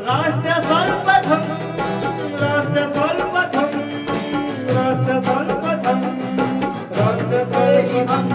राष्ट्र सर्वप्रथम राष्ट्र सर्वप्रथम राष्ट्र सर्वप्रथम राष्ट्र सर्वप्रथम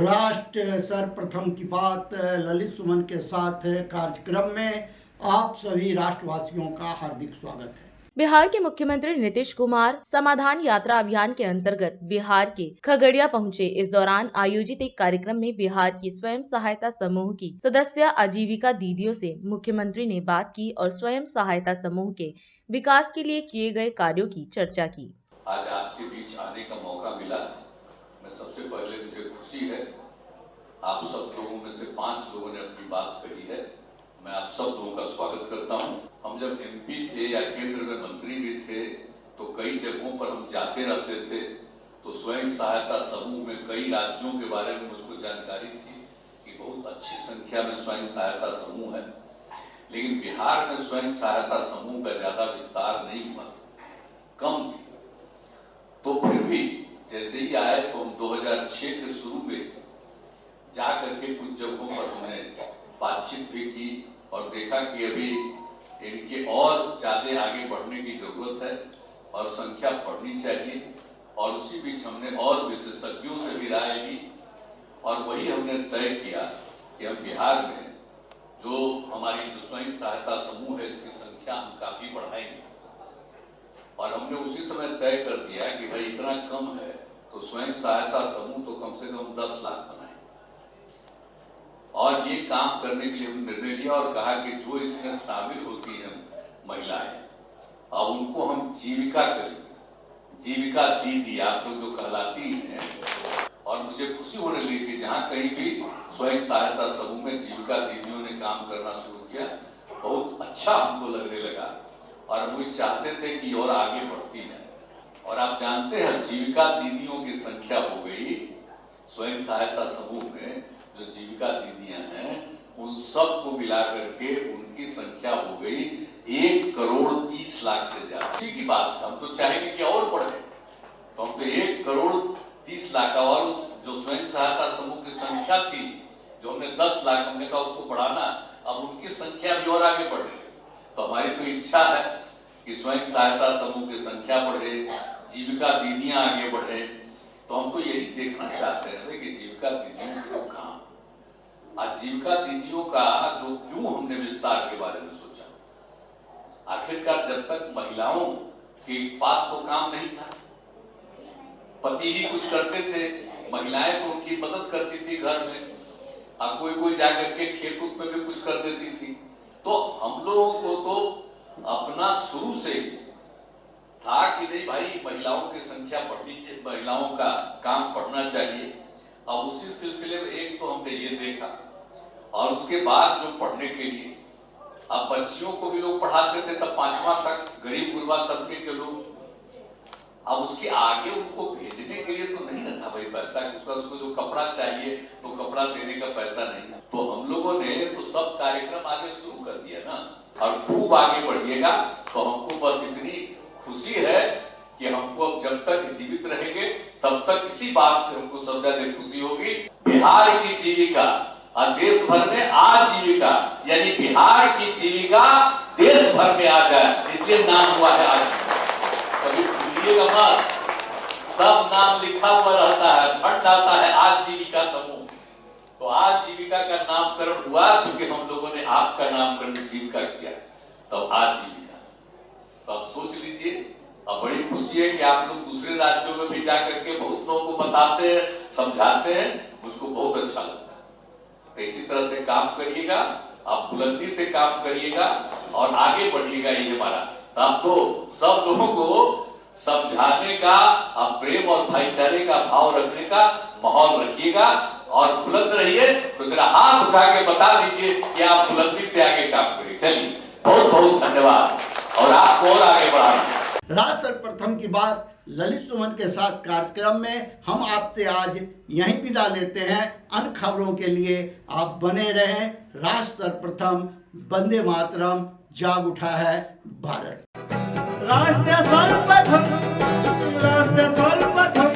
राष्ट्र सर्वप्रथम की बात ललित सुमन के साथ कार्यक्रम में आप सभी राष्ट्रवासियों का हार्दिक स्वागत है। बिहार के मुख्यमंत्री नीतीश कुमार समाधान यात्रा अभियान के अंतर्गत बिहार के खगड़िया पहुंचे। इस दौरान आयोजित एक कार्यक्रम में बिहार की स्वयं सहायता समूह की सदस्य आजीविका दीदियों से मुख्यमंत्री ने बात की और स्वयं सहायता समूह के विकास के लिए किए गए कार्यों की चर्चा की। आज आपके बीच आने का मौका मिला, मैं सबसे पहले मुझे खुशी है। आप सब लोगों में से 5 लोगों ने अपनी बात कही है, मैं आप सब लोगों का स्वागत करता हूं। हम जब एमपी थे या केंद्र में मंत्री भी थे तो कई जगहों पर हम जाते रहते थे, तो स्वयं सहायता समूह में कई राज्यों के बारे में मुझको जानकारी थी कि बहुत अच्छी संख्या में स्वयं सहायता समूह है, लेकिन बिहार में स्वयं सहायता समूह का ज्यादा विस्तार नहीं हुआ, कम थी। तो फिर भी जैसे ही आए तो हम 2006 के शुरू में जा करके कुछ जगहों पर हमने बातचीत भी की और देखा कि अभी इनके और ज्यादा आगे बढ़ने की जरूरत है और संख्या बढ़नी चाहिए। और उसी बीच हमने और विशेषज्ञों से भी राय ली और वही हमने तय किया कि हम बिहार में जो हमारी स्वयं सहायता समूह है इसकी संख्या हम काफी बढ़ाएंगे। और हमने उसी समय तय कर दिया कि भाई इतना कम है तो स्वयं सहायता समूह तो कम से कम 10 लाख बनाए। और ये काम करने के लिए हम निर्णय लिया और कहा कि जो इसमें शामिल होती हैं महिलाएं, अब उनको हम जीविका करेंगे, जीविका दीदी आप लोग जो कहलाती हैं। और मुझे खुशी होने लगी कि जहाँ कहीं भी स्वयं सहायता समूह में जीविका दीदियों ने काम करना शुरू किया, बहुत अच्छा हमको लगने लगा और हम ये चाहते थे कि और आगे बढ़ती है। और आप जानते हैं जीविका दीदियों की संख्या हो गई स्वयं सहायता समूह में, जो जीविका दीदियां हैं उन सब को मिला करके उनकी संख्या हो गई 1,30,00,000 से ज्यादा। इसी की बात है, हम तो चाहेंगे कि और बढ़े, तो हम तो 1,30,00,000 और जो स्वयं सहायता समूह की संख्या थी जो हमने 10 लाख हमने कहा उसको बढ़ाना, अब उनकी संख्या भी और आगे बढ़ रही। तो हमारी तो इच्छा है कि स्वयं सहायता समूह की संख्या बढ़े, जीविका दीदियां आगे बढ़े। तो हम तो यही देखना चाहते हैं कि जीविका दीदियों को काम, आजीविका दीदियों का जो क्यों हमने विस्तार के बारे में सोचा, आखिरकार जब तक महिलाओं के पास तो काम नहीं था, पति ही कुछ करते थे, महिलाएं तो उनकी मदद करती थी घर में, और कोई जाकर के खेत में भी कुछ कर देती थी। तो हम लोगों को तो अपना शुरू से था कि नहीं भाई महिलाओं की संख्या बढ़नी चाहिए, महिलाओं का काम बढ़ना चाहिए। अब उसी सिलसिले में एक तो हमने ये देखा और उसके बाद जो पढ़ने के लिए अब बच्चियों को भी लोग पढ़ाते थे तब 5वां तक, गरीब गुरबा तबके के लोग, अब उसके आगे उनको भेजने के लिए तो नहीं ना था भाई पैसा, उसको जो कपड़ा चाहिए तो कपड़ा देने का पैसा नहीं। तो हम लोगों ने तो सब कार्यक्रम आगे शुरू कर दिया ना, और खूब आगे बढ़िएगा। तो हमको बस इतनी खुशी है कि हमको अब जब तक जीवित रहेंगे तब तक इसी बात से हमको सब ज्यादा खुशी होगी। बिहार की जीविका और देश भर में आजीविका, यानी बिहार की जीविका देश भर में आ जाए, इसलिए नाम हुआ है आज। कभी भूलिएगा मत, सब नाम लिखा हुआ रहता है, फट आता है आजीविका समूह। तो आजीविका का नामकरण हुआ क्योंकि हम लोगों ने आपका नामकरण जीविका किया, तब आजीविका। तो आप सोच लीजिए, अब बड़ी खुशी है कि आप लोग दूसरे राज्यों में भी जाकर के बहुत लोगों को बताते हैं, समझाते हैं, मुझको बहुत अच्छा लगता है। तो इसी तरह से काम करिएगा, आप बुलंदी से काम करिएगा और आगे बढ़िएगा, ये हमारा। तो आप तो सब लोगों को समझाने का, आप प्रेम और भाईचारे का भाव रखने का माहौल रखिएगा और बुलंद रहिए। तो जरा हाथ उठा के बता दीजिए कि आप बुलंदी से आगे काम करिए। चलिए, बहुत बहुत धन्यवाद और आपको और आगे बढ़ाना। राष्ट्र सर्वप्रथम की बात ललित सुमन के साथ कार्यक्रम में हम आपसे आज यहीं विदा लेते हैं। अन्य खबरों के लिए आप बने रहें। राष्ट्र सर्वप्रथम, वंदे मातरम, जाग उठा है भारत। राष्ट्र सर्वप्रथम राष्ट्र सर्वप्रथम